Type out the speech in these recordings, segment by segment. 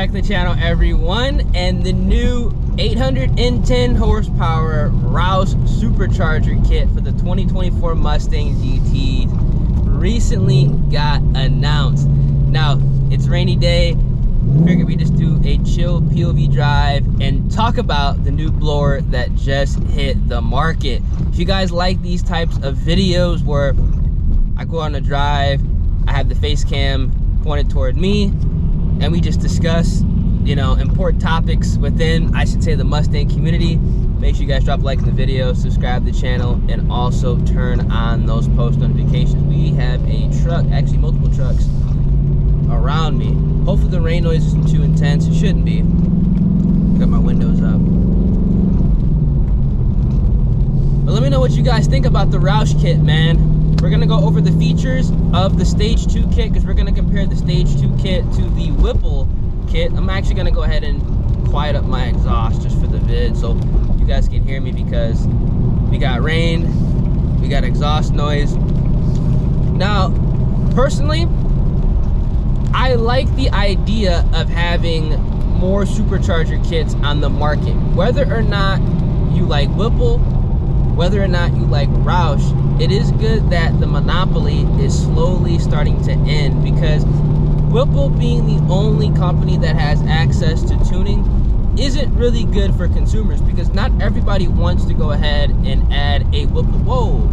back to the channel, everyone. And the new 810 horsepower Roush Supercharger kit for the 2024 Mustang GT recently got announced. Now, it's a rainy day. Figured we just do a chill POV drive and talk about the new blower that just hit the market. If you guys like these types of videos where I go on a drive, I have the face cam pointed toward me, and we just discuss, you know, important topics within, I should say, the Mustang community. Make sure you guys drop a like in the video, subscribe to the channel, and also turn on those post notifications. We have a truck, actually multiple trucks around me. Hopefully the rain noise isn't too intense. It shouldn't be. Got my windows up. But let me know what you guys think about the Roush kit, man. We're gonna go over the features of the Stage 2 kit because we're gonna compare the Stage 2 kit to the Whipple kit. I'm actually gonna go ahead and quiet up my exhaust just for the vid so you guys can hear me, because we got rain, we got exhaust noise. Now, personally, I like the idea of having more supercharger kits on the market. Whether or not you like Whipple, whether or not you like Roush, it is good that the monopoly is slowly starting to end, because Whipple being the only company that has access to tuning isn't really good for consumers, because not everybody wants to go ahead and add a Whipple.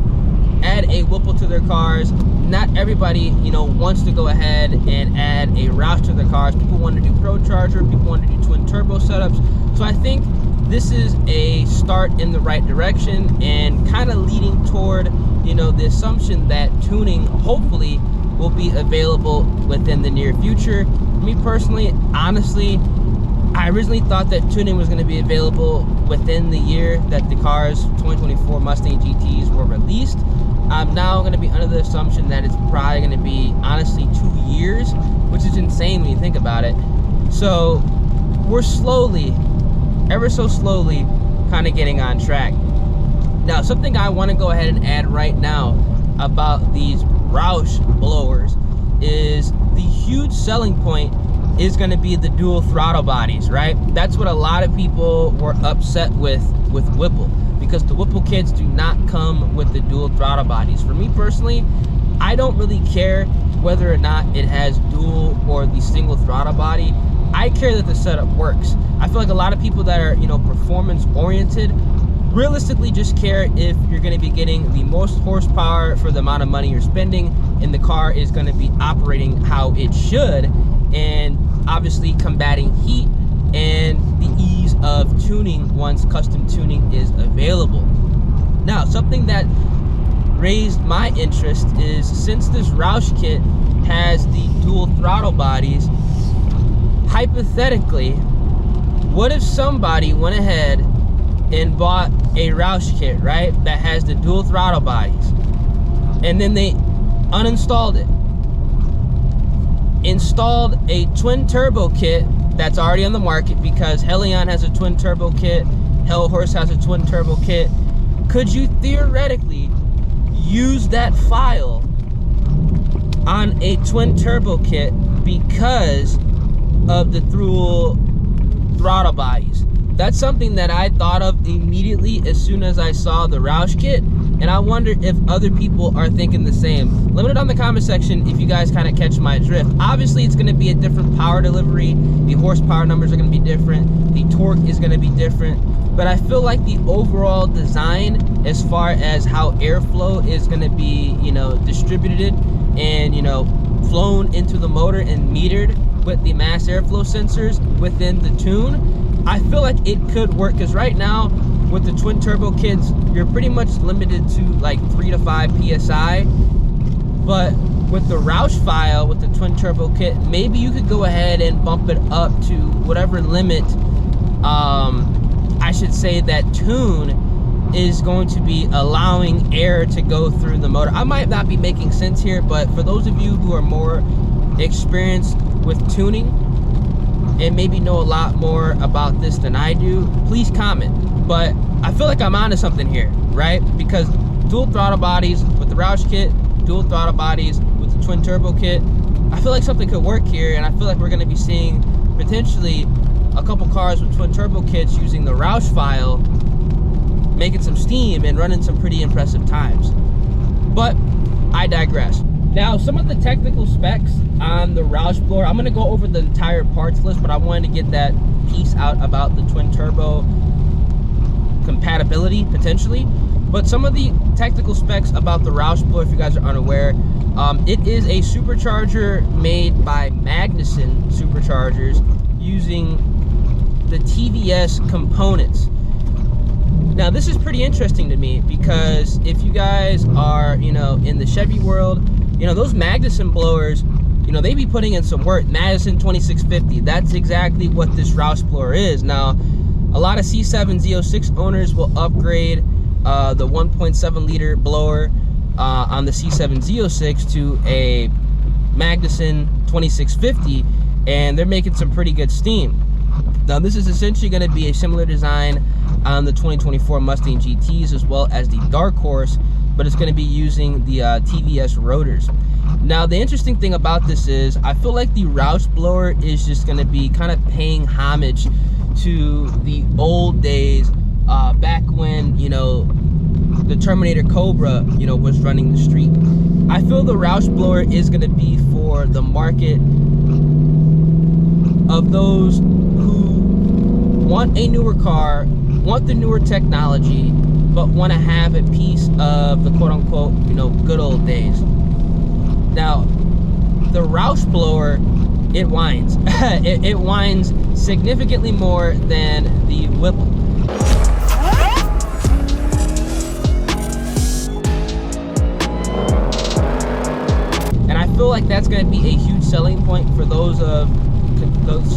Add a Whipple to their cars. Not everybody, you know, wants to go ahead and add a Roush to their cars. People want to do Pro Charger, people want to do twin turbo setups. So I think this is a start in the right direction and kind of leading toward, you know, the assumption that tuning hopefully will be available within the near future. Me personally, honestly, I originally thought that tuning was going to be available within the year that the cars 2024 Mustang GTs were released. I'm now going to be under the assumption that it's probably going to be, honestly, 2 years, which is insane when you think about it. So we're slowly, ever so slowly, kind of getting on track. Now, something I want to go ahead and add right now about these Roush blowers is the huge selling point is going to be the dual throttle bodies, right? That's what a lot of people were upset with Whipple, because the Whipple kits do not come with the dual throttle bodies. For me personally, I don't really care whether or not it has dual or the single throttle body. I care that the setup works. I feel like a lot of people that are, you know, performance oriented realistically just care if you're going to be getting the most horsepower for the amount of money you're spending, and the car is going to be operating how it should, and obviously combating heat and the ease of tuning once custom tuning is available. Now, something that raised my interest is, since this Roush kit has the dual throttle bodies, hypothetically, what if somebody went ahead and bought a Roush kit, right, that has the dual throttle bodies, and then they uninstalled it, installed a twin turbo kit that's already on the market, because Helion has a twin turbo kit, Hell Horse has a twin turbo kit. Could you theoretically use that file on a twin turbo kit because of the dual throttle bodies? That's something that I thought of immediately as soon as I saw the Roush kit, and I wonder if other people are thinking the same. Let me know down in the comment section if you guys kind of catch my drift. Obviously, it's going to be a different power delivery. The horsepower numbers are going to be different. The torque is going to be different. But I feel like the overall design, as far as how airflow is going to be, you know, distributed and, you know, flown into the motor and metered with the mass airflow sensors within the tune, I feel like it could work, because right now with the twin turbo kits, you're pretty much limited to like 3 to 5 PSI. But with the Roush file, with the twin turbo kit, maybe you could go ahead and bump it up to whatever limit, I should say, that tune is going to be allowing air to go through the motor. I might not be making sense here, but for those of you who are more experienced with tuning and maybe know a lot more about this than I do, please comment. But I feel like I'm onto something here, right? Because dual throttle bodies with the Roush kit, dual throttle bodies with the twin turbo kit, I feel like something could work here, and I feel like we're going to be seeing potentially a couple cars with twin turbo kits using the Roush file, making some steam and running some pretty impressive times. But I digress. Now, some of the technical specs on the Roush blower, I'm going to go over the entire parts list, but I wanted to get that piece out about the twin turbo compatibility potentially. But some of the technical specs about the Roush blower, if you guys are unaware, it is a supercharger made by Magnuson Superchargers using the TVS components. Now, this is pretty interesting to me because if you guys are, you know, in the Chevy world, you know, those Magnuson blowers, you know, they be putting in some work. Magnuson 2650, that's exactly what this Roush blower is. Now, a lot of C7 Z06 owners will upgrade the 1.7 liter blower on the C7 Z06 to a Magnuson 2650, and they're making some pretty good steam. Now, this is essentially going to be a similar design on the 2024 Mustang GTs as well as the Dark Horse, but it's going to be using the TVS rotors. Now, the interesting thing about this is I feel like the Roush blower is just going to be kind of paying homage to the old days, back when, you know, the Terminator Cobra, you know, was running the street. I feel the Roush blower is going to be for the market of those who want a newer car, want the newer technology, but want to have a piece of the quote-unquote, you know, good old days. Now, the Roush blower, it whines. it whines significantly more than the Whipple. And I feel like that's going to be a huge selling point for those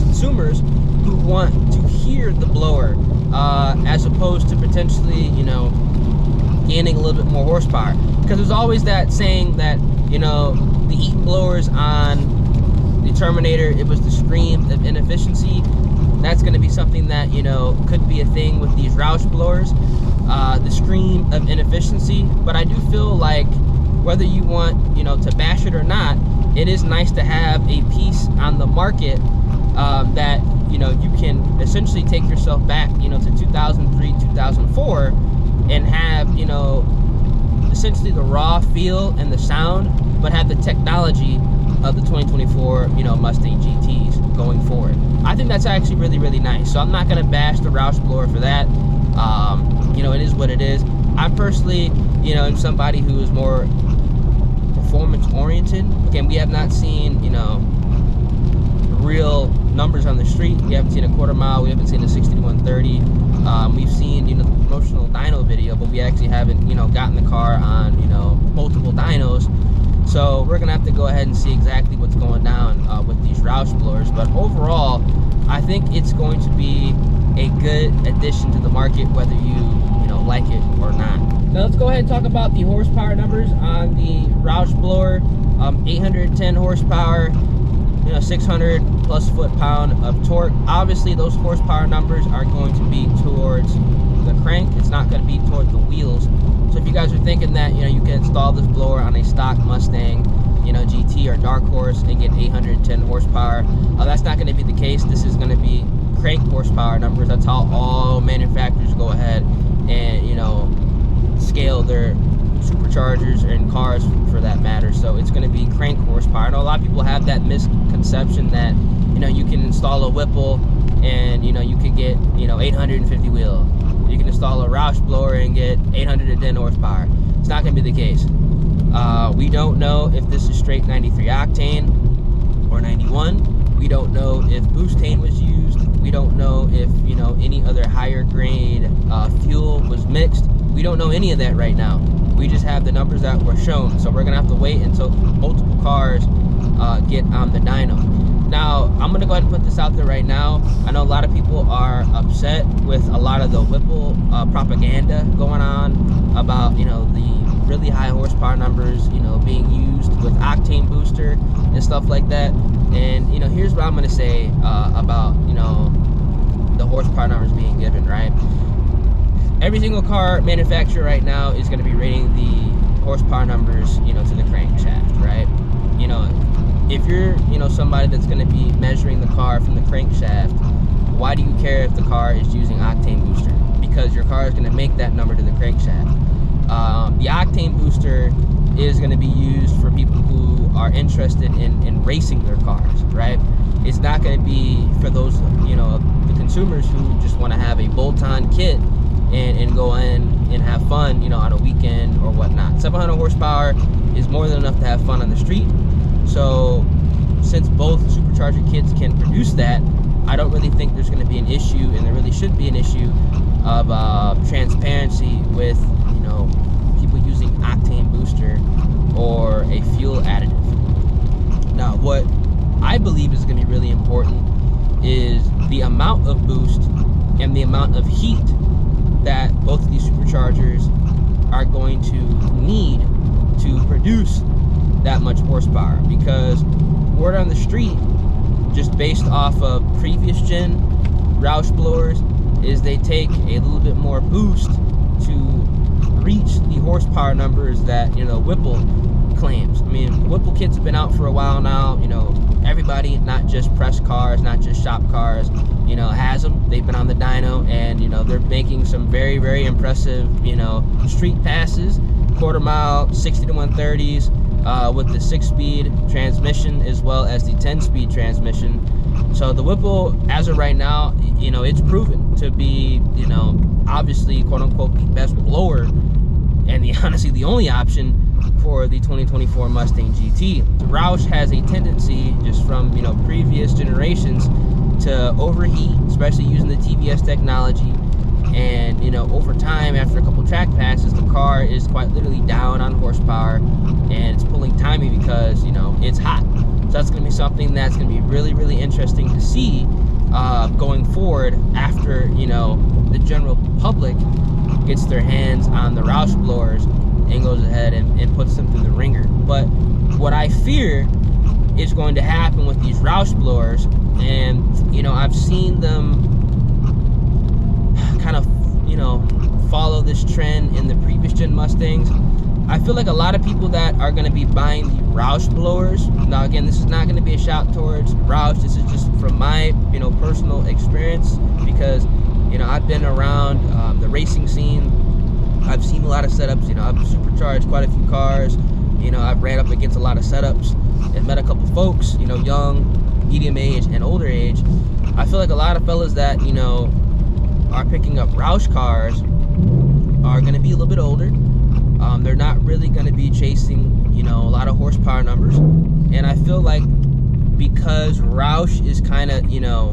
consumers who want to hear the blower, as opposed to potentially, you know, gaining a little bit more horsepower. Because there's always that saying that, you know, the Eaton blowers on the Terminator, it was the scream of inefficiency. That's going to be something that, you know, could be a thing with these Roush blowers, the scream of inefficiency. But I do feel like whether you want, you know, to bash it or not, it is nice to have a piece on the market that, you know, you can essentially take yourself back, you know, to 2003, 2004 and have, you know, essentially the raw feel and the sound, but have the technology of the 2024, you know, Mustang GTs going forward. I think that's actually really, really nice. So I'm not going to bash the Roush blower for that. You know, it is what it is. I personally, you know, am somebody who is more performance oriented. Again, we have not seen, you know, real numbers on the street. We haven't seen a quarter mile. We haven't seen a 60 to 130. We've seen, you know, the promotional dyno video, but we actually haven't, you know, gotten the car on, you know, multiple dynos. So we're gonna have to go ahead and see exactly what's going down with these Roush blowers. But overall, I think it's going to be a good addition to the market, whether you know, like it or not. Now let's go ahead and talk about the horsepower numbers on the Roush blower. 810 horsepower, you know, 600 plus foot-pound of torque. Obviously, those horsepower numbers are going to be towards the crank. It's not going to be toward the wheels. So if you guys are thinking that, you know, you can install this blower on a stock Mustang, you know, GT or Dark Horse and get 810 horsepower, that's not going to be the case. This is going to be crank horsepower numbers. That's how all manufacturers go ahead and, you know, scale their superchargers and cars for that matter. So it's going to be crank horsepower. I know a lot of people have that misconception that, you know, you can install a Whipple and, you know, you could get, you know, 850 wheel. You can install a Roush blower and get 810 horsepower. It's not going to be the case. We don't know if this is straight 93 octane or 91. We don't know if boostane was used. We don't know if, you know, any other higher grade fuel was mixed. We don't know any of that right now. We just have the numbers that were shown. So we're going to have to wait until multiple cars get on the dyno. Now, I'm going to go ahead and put this out there right now. I know a lot of people are upset with a lot of the Whipple propaganda going on about, you know, the really high horsepower numbers, you know, being used with octane booster and stuff like that. And, you know, here's what I'm going to say about, you know, the horsepower numbers being given, right? Every single car manufacturer right now is going to be rating the horsepower numbers, you know, to the crankshaft, right? You know, if you're, you know, somebody that's going to be measuring the car from the crankshaft, why do you care if the car is using octane booster? Because your car is going to make that number to the crankshaft. The octane booster is going to be used for people who are interested in racing their cars, right? It's not going to be for those, you know, the consumers who just want to have a bolt-on kit and go in and have fun, you know, on a weekend or whatnot. 700 horsepower is more than enough to have fun on the street. So since both supercharger kits can produce that, I don't really think there's going to be an issue, and there really should be an issue of transparency with, you know, people using octane booster or a fuel additive. Now, what I believe is going to be really important is the amount of boost and the amount of heat that both of these superchargers are going to need to produce that much horsepower, because word on the street, just based off of previous gen Roush blowers, is they take a little bit more boost to reach the horsepower numbers that, you know, Whipple claims. I mean, the Whipple kits have been out for a while now. You know, everybody, not just press cars, not just shop cars, you know, has them. They've been on the dyno, and, you know, they're making some very, very impressive, you know, street passes, quarter mile, 60 to 130s, with the 6-speed transmission as well as the 10-speed transmission. So the Whipple, as of right now, you know, it's proven to be, you know, obviously, quote unquote, the best blower, and honestly the only option for the 2024 Mustang GT. Roush has a tendency, just from, you know, previous generations, to overheat, especially using the TVS technology. And, you know, over time, after a couple track passes, the car is quite literally down on horsepower, and it's pulling timing because, you know, it's hot. So that's going to be something that's going to be really, really interesting to see going forward, after, you know, the general public gets their hands on the Roush blowers and goes ahead and puts them through the ringer. But what I fear is going to happen with these Roush blowers, and, you know, I've seen them kind of, you know, follow this trend in the previous gen Mustangs. I feel like a lot of people that are going to be buying the Roush blowers, now again, this is not going to be a shout towards Roush, this is just from my, you know, personal experience, because, you know, I've been around the racing scene. I've seen a lot of setups, you know, I've supercharged quite a few cars, you know, I've ran up against a lot of setups and met a couple folks, you know, young, medium age, and older age. I feel like a lot of fellas that, you know, are picking up Roush cars are going to be a little bit older. They're not really going to be chasing, you know, a lot of horsepower numbers. And I feel like because Roush is kind of, you know,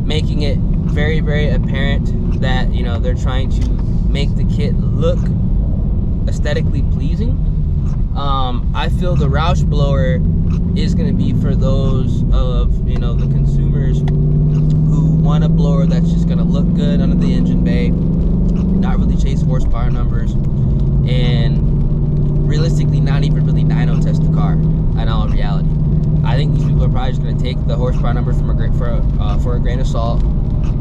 making it very, very apparent that, you know, they're trying to make the kit look aesthetically pleasing, I feel the Roush blower is going to be for those of, you know, the consumers who want a blower that's just going to look good under the engine bay, not really chase horsepower numbers, and realistically not even really dyno test the car in all reality. I think these people are probably just going to take the horsepower numbers from for a grain of salt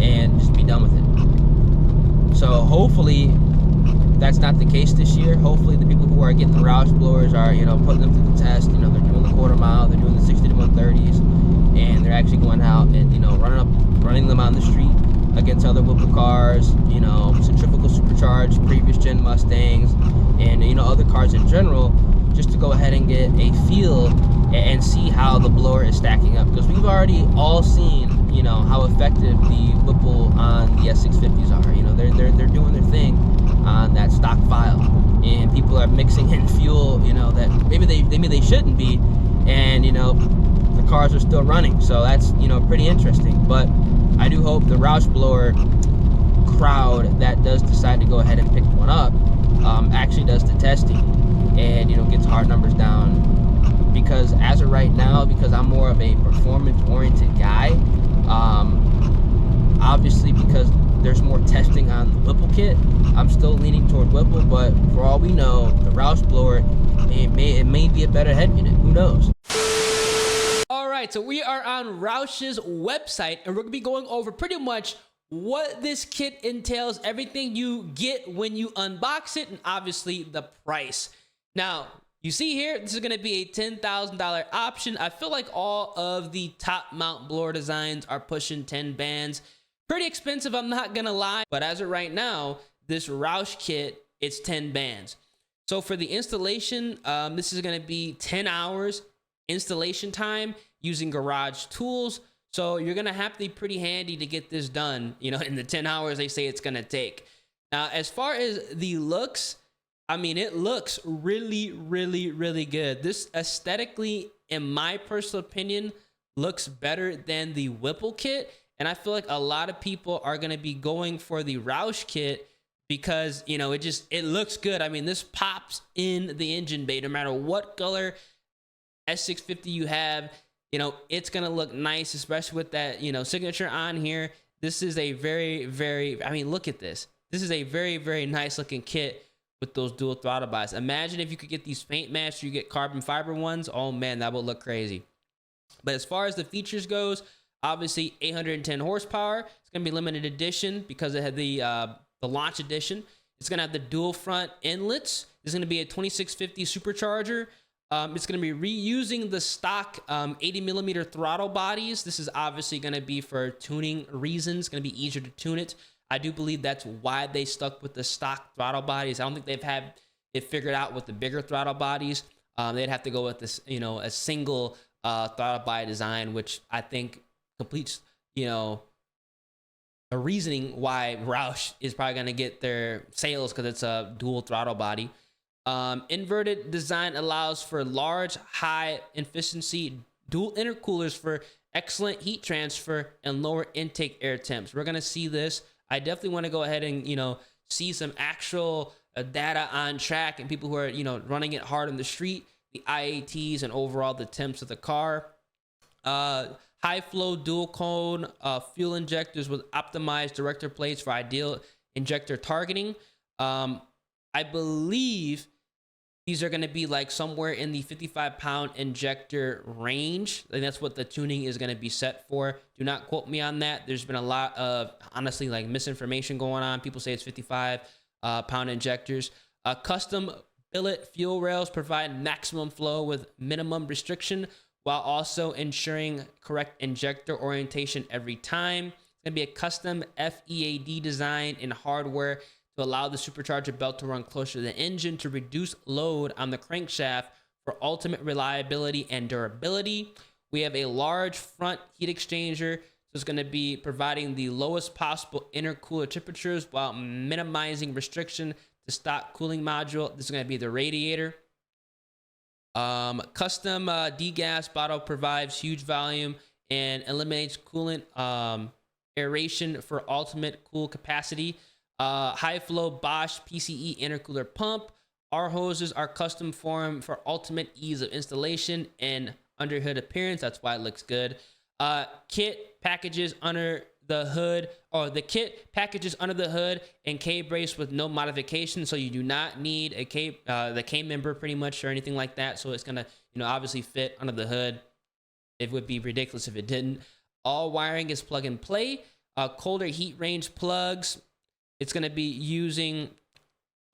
and just be done with it. So hopefully that's not the case this year. Hopefully the people who are getting the Roush blowers are, you know, putting them through the test. You know, they're doing the quarter mile, they're doing the 60 to 130s, and they're actually going out and, you know, running them on the street against other Whipple cars, you know, centrifugal supercharged previous gen Mustangs, and, you know, other cars in general, just to go ahead and get a feel and see how the blower is stacking up, because we've already all seen, you know, how effective the Whipple on the S650s are. You know, they're doing their thing on that stock file, and people are mixing in fuel, you know, that maybe they shouldn't be, and, you know, the cars are still running. So that's, you know, pretty interesting. But I do hope the Roush blower crowd that does decide to go ahead and pick one up actually does the testing and, you know, gets hard numbers down. Because as of right now, because I'm more of a performance-oriented guy, obviously because there's more testing on the Whipple kit, I'm still leaning toward Whipple. But for all we know, the Roush blower, it may be a better head unit. Who knows? All right, so we are on Roush's website, and we're gonna be going over pretty much what this kit entails, everything you get when you unbox it, and obviously the price. Now, You see here, this is going to be a $10,000 option. I feel like all of the top mount blower designs are pushing 10 bands. Pretty expensive, I'm not going to lie. But as of right now, this Roush kit, it's 10 bands. So for the installation, this is going to be 10 hours installation time using garage tools. So you're going to have to be pretty handy to get this done, you know, in the 10 hours they say it's going to take. Now, as far as the looks, I mean, it looks really, really, really good. This aesthetically, in my personal opinion, looks better than the Whipple kit. And I feel like a lot of people are going to be going for the Roush kit because, you know, it looks good. I mean, this pops in the engine bay. No matter what color S650 you have, you know, it's going to look nice, especially with that, you know, signature on here. This is a very, very, I mean, look at this. This is a very, very nice looking kit with those dual throttle bodies. Imagine if you could get these paint matched, you get carbon fiber ones. Oh man, that would look crazy. But as far as the features goes, obviously 810 horsepower. It's going to be limited edition because it had the launch edition. It's going to have the dual front inlets. There's going to be a 2650 Supercharger. It's going to be reusing the stock 80mm throttle bodies. This is obviously going to be for tuning reasons. It's going to be easier to tune it. I do believe that's why they stuck with the stock throttle bodies. I don't think they've had it figured out with the bigger throttle bodies. They'd have to go with this, you know, a single throttle body design, which I think completes, you know, a reasoning why Roush is probably going to get their sales because it's a dual throttle body. Inverted design allows for large, high efficiency dual intercoolers for excellent heat transfer and lower intake air temps. We're going to see this. I definitely want to go ahead and, you know, see some actual data on track and people who are, you know, running it hard on the street, the IATs and overall the temps of the car. High flow dual cone fuel injectors with optimized director plates for ideal injector targeting. I believe these are going to be like somewhere in the 55-pound injector range. And that's what the tuning is going to be set for. Do not quote me on that. There's been a lot of, honestly, like misinformation going on. People say it's 55-pound injectors. Custom billet fuel rails provide maximum flow with minimum restriction while also ensuring correct injector orientation every time. It's going to be a custom FEAD design in hardware to allow the supercharger belt to run closer to the engine to reduce load on the crankshaft for ultimate reliability and durability. We have a large front heat exchanger, so it's going to be providing the lowest possible intercooler temperatures while minimizing restriction to stock cooling module. This is going to be the radiator. Custom degas bottle provides huge volume and eliminates coolant aeration for ultimate cool capacity. High flow Bosch PCE intercooler pump. Our hoses are custom formed for ultimate ease of installation and underhood appearance. That's why it looks good. Kit packages under the hood, or the kit packages under the hood and K-brace with no modification. So you do not need a the K-member pretty much or anything like that. So it's gonna, you know, obviously fit under the hood. It would be ridiculous if it didn't. All wiring is plug and play. Colder heat range plugs. It's going to be using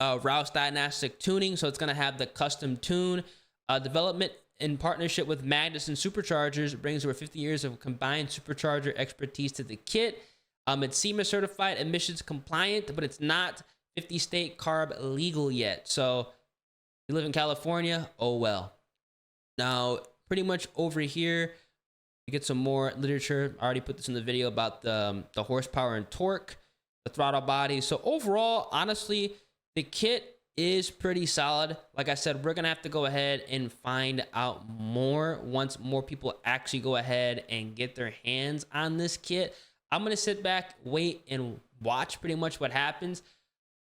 Roush diagnostic tuning, so it's going to have the custom tune. Development in partnership with Magnuson Superchargers brings over 50 years of combined supercharger expertise to the kit. It's SEMA certified, emissions compliant, but it's not 50-state carb legal yet. So if you live in California, oh well. Now, pretty much over here, you get some more literature. I already put this in the video about the horsepower and torque, the throttle body. So overall, honestly, the kit is pretty solid. Like I said, we're gonna have to go ahead and find out more once more people actually go ahead and get their hands on this kit. I'm gonna sit back, wait, and watch pretty much what happens.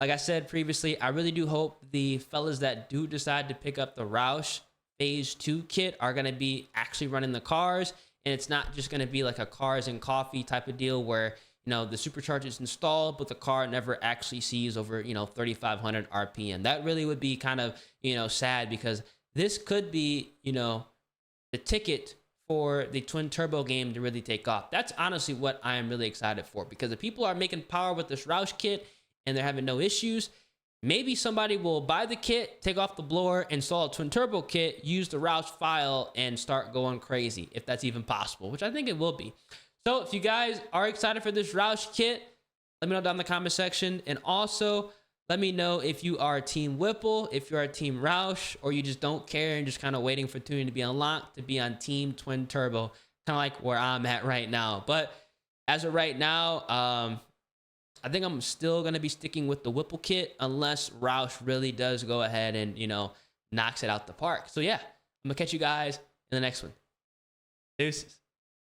Like I said previously, I really do hope the fellas that do decide to pick up the Roush Phase 2 kit are gonna be actually running the cars, and it's not just gonna be like a cars and coffee type of deal where, you know, the supercharger is installed, but the car never actually sees over, you know, 3,500 RPM. That really would be kind of, you know, sad, because this could be, you know, the ticket for the twin turbo game to really take off. That's honestly what I am really excited for, because if people are making power with this Roush kit and they're having no issues, maybe somebody will buy the kit, take off the blower, install a twin turbo kit, use the Roush file, and start going crazy, if that's even possible, which I think it will be. So if you guys are excited for this Roush kit, let me know down in the comment section. And also, let me know if you are Team Whipple, if you are Team Roush, or you just don't care and just kind of waiting for tuning to be unlocked to be on Team Twin Turbo, kind of like where I'm at right now. But as of right now, I think I'm still going to be sticking with the Whipple kit unless Roush really does go ahead and, you know, knocks it out the park. So yeah, I'm going to catch you guys in the next one. Deuces.